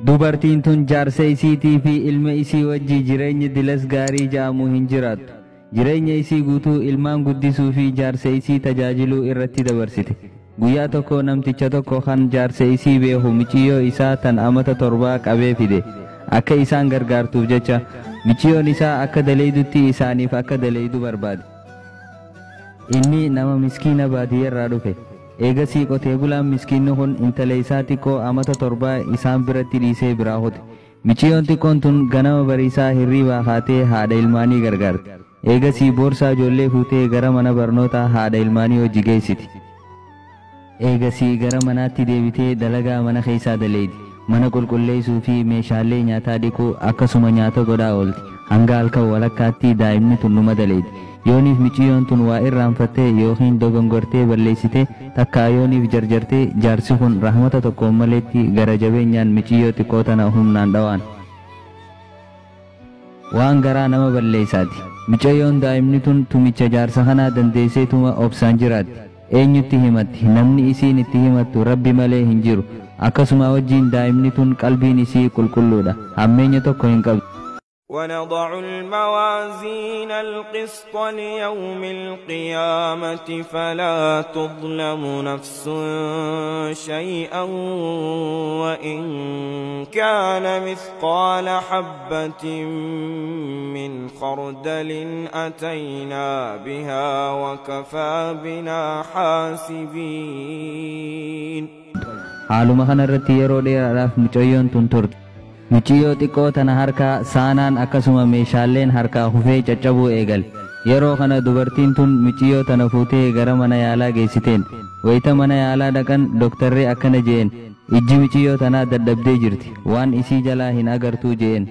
dubartiin tun jaarsa isiitii fi ilma isii wajji jireenya dilas gaarii ja'amu hin jiraattu. Jireenya isii guutuu ilmaan guddisuu fi jaarsa isii tajaajiluu irratti dabarsite. Guyyaa tokko namticha tokko kan jaarsa isii beeku michiyyoo isaa tan amata 7 qabee fide. Akka isaan gargaartuuf jecha michiyyoon isaa akka daleeydutti isaaniif akka daleeydu barbaade. Inni nama miskiina baadiyyaarraa dhufe. Eegasii qotee bulaan miskiinni kun intala isaa xiqqoo amata 7 isaan biratti dhiisee biraa hote. Michiyyoon xiqqoon tun ganama bariisaa hirriibaa kaatee haadha ilmaanii gargaarte. Eegasii boorsaa ijoollee fuutee gara mana barnootaa haadha ilmaanii hojii geessiti. Eegasii gara manaatti deebitee dalagaa mana keessaa daleeydi. Mana qulqulleessuu fi meeshaalee nyaataa dhiquu akkasuma nyaata godhaa oolti. Hanga halkan walakkaatti daa'imni tun numa daleeydi. Yooniif michiyyoon tun waa irraanfattee yookiin dogongortee balleessite takkaa yooniif jarjartee jaarsi kun rahmata tokkoon maleetti gara jabeenyaan michiyyoo xiqqoo tana humnaan dhawaan. Waan garaa nama balleessaati. Michiyyoon daa'imni tun tumicha jaarsa kanaa dandeesseetuma obsaan jiraatti. Eenyutti himatti? Namni isiin itti himattu Rabbi malee hin jiru. Akkasuma wajjiin daa'imni tun qalbiin isii qulqulluudha. Hammeenya tokko hin qabdu. ونضع الموازين القسط ليوم القيامة فلا تظلم نفس شيئا وإن كان مثقال حبة من خردل أتينا بها وكفى بنا حاسبين. حالما كان الرتيرو ديراف مچيون تنتر michiyyoo xiqqoo tana harkaa saanaan akkasuma meeshaaleen harkaa hufee caccabuu eegal. Yeroo kana dubartiin tun michiyyoo tana fuutee gara mana yaalaa geessiteen. Wayita mana yaalaa dhaqan doktarri akkana jeen ijji michiyyoo tanaa dadhabdee jirti waan isii jalaa hin agartuu jeen.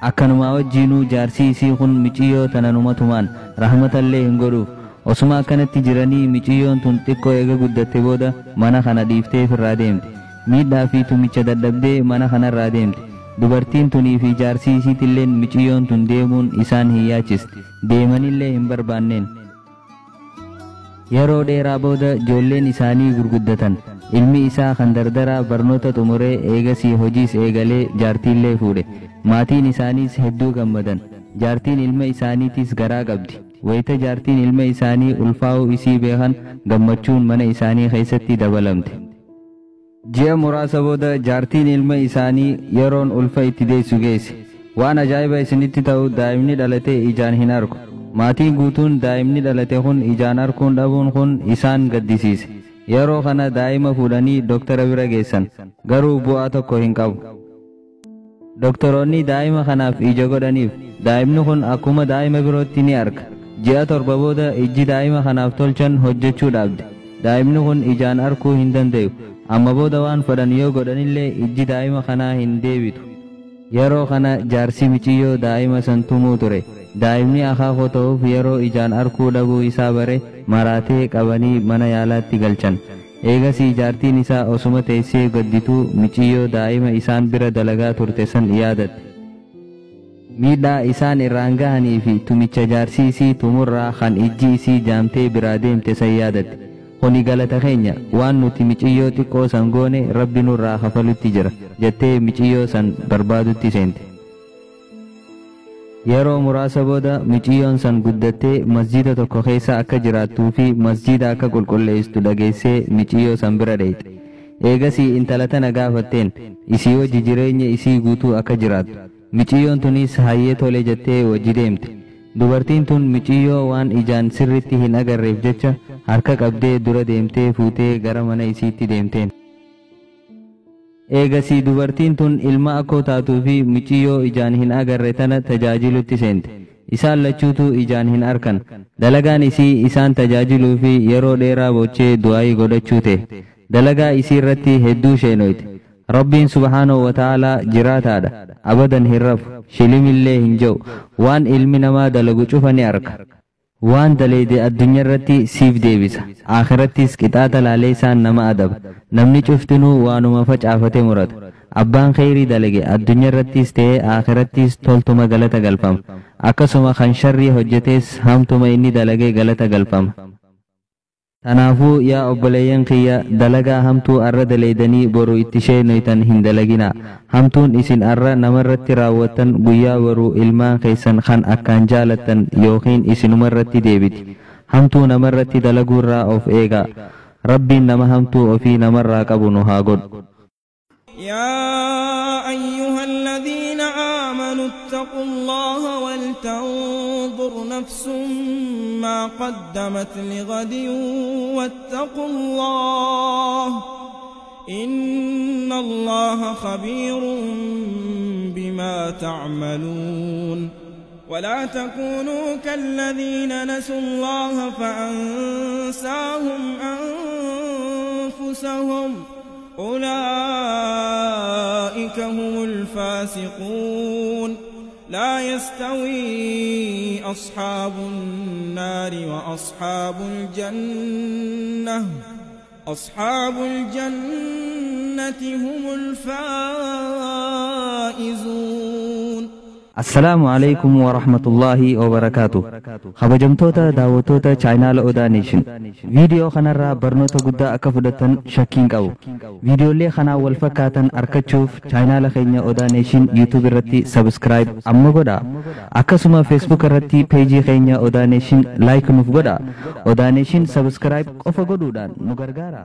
Akkanuma wajjiinuu jaarsi isii kun michiyyoo tana numatumaan rahmatallee hin godhuuf. Osuma akkanatti jiranii michiyyoon tun xiqqoo eega guddatte booda mana kana dhiiftee firraa deemte. Miidhaa fi tumicha dadhabdee mana kanarraa deemte. Dubartiin tunii fi jaarsi isiitilleen michiyyoon tun deemuun isaan hin yaachiste. Deemanillee hin barbaanneen. Yeroo dheeraa booda ijoolleen isaanii gurguddatan. Ilmi isaa kan dardaraa barnoota xumuree eegasii hojiis eegalee jaartiillee fuudhe. Maatiin isaaniis hedduu gammadan. Jaartiin ilma isaaniitis garaa qabdi. Wayita jaartiin ilma isaanii ulfaa'uu isii beekan gammachuun mana isaanii keessatti dabalamte. Ji'a muraasa booda jaartiin ilma isaanii yeroon ulfa itti deessu geesse. Waan ajaa'iba isinitti ta'u daa'imni dhalate ijaan hin argu. Maatiin guutuun daa'imni dhalate kun ijaan arguun dhabuun kun isaan gaddisiise. Yeroo kana daa'ima fuudhanii doktara bira geessan. Garuu bu'aa tokko hin qabu. Doktoroonni daa'ima kanaaf ija godhaniif daa'imni kun akkuma daa'ima birootti ni arga. Ji'a 7 booda ijji daa'ima kanaaf tolchan hojjechuu dhaabde. Daa'imni kun ijaan arguu hin danda'u. Amma booda waan fedhan yoo godhanillee ijji daa'ima kanaa hin deebitu. Yeroo kana jaarsi michiyyoo daa'ima san tumuu ture. Daa'imni akaakoo ta'uuf yeroo ijaan arguu dhabuu isaa bare maraatee qabanii mana yaalaatti galchan. Eegasii jaartiin isaa osuma teessee gaddituu michiyyoo daa'ima isaan bira dalagaa turte san yaadatte. Miidhaa isaan irraan gahanii fi tumicha jaarsi isii tumurraa kan ijji isii jaamtee biraa deemte san yaadatte. Kuni galata keenya waan nuti michiyyoo xiqqoo san goone Rabbi nurraa kafalutti jira jettee michiyyoo san barbaadutti seente. Yeroo muraasa booda michiyyoon san guddattee masjiida tokko keessa akka jiraattuu fi masjiida akka qulqulleessitu dhageessee michiyyoo san bira dheeyte. Eegasii intala tana gaafatteen isii wajji jireenya isii guutuu akka jiraattu. Michiyyoon tunis hayyee tole jettee wajji deemte. Dubartiin tun michiyyoo waan ijaan sirritti hin agarreef jecha harka qabdee dura deemtee fuutee gara mana isiitti deemteen. Eegasii dubartiin tun ilma akkoo taatuu fi michiyyoo ijaan hin agarre tana tajaajilutti seente. Isaan lachuutu ijaan hin arkan. Dalagaan isii isaan tajaajiluu fi yeroo dheeraa boochee du'aayii godhachuu ta'e. Dalagaa isii irratti hedduu sheenoyte. Rabbiin subhaanahu wa ta'aalaa jiraataadha. Abadan hin rafu. Shilimillee hin jiru. Waan ilmi namaa dalagu cufa ni arka. Waan daleede addunyaa irratti siif deebisa. Akhirattis qixaata laalee isaan nama adaba. Namni cuftinuu waanuma facaafate murata. Abbaan khayrii dalage addunyaa irrattis ta'ee akhirattis toltuma galata galfama. Akkasuma kan sharrii hojjetes hamtuma inni dalage galata galfama. Tanaafu yaa obboleeyyan kiyya dalagaa hamtuu arra daleedanii boru itti sheenoytan hin dalagina. Hamtuun isin arra namarratti raawwatan guyyaa boru ilmaan keessan kan akkaan jaalattan yookiin isinumarratti deebiti. Hamtuu namarratti dalaguurraa of eega. Rabbiin nama hamtuu ofii namarraa qabu nu haa godhu. يا أيها الذين آمنوا اتقوا الله ولتنظر نفس ما قدمت لغد واتقوا الله إن الله خبير بما تعملون ولا تكونوا كالذين نسوا الله فأنساهم أنفسهم أولئك هم الفاسقون لا يستوي أصحاب النار وأصحاب الجنة هم الفائزون. السلام عليكم ورحمة الله وبركاته. خبجمتوتا داوتوتا چاینال اودا نیشن ویدیو خنرا برنوتا گدا اکفدتن شکینگ او ویدیو لی خنا والفکاتن ارکچوف چاینال خینا اودا نیشن یوتیوب رتی سبسکرائب اما گدا اکسما فیسبوک رتی پیجی خینا اودا نیشن لایک نوف گدا اودا نیشن سبسکرائب قفا گدودان نگرگارا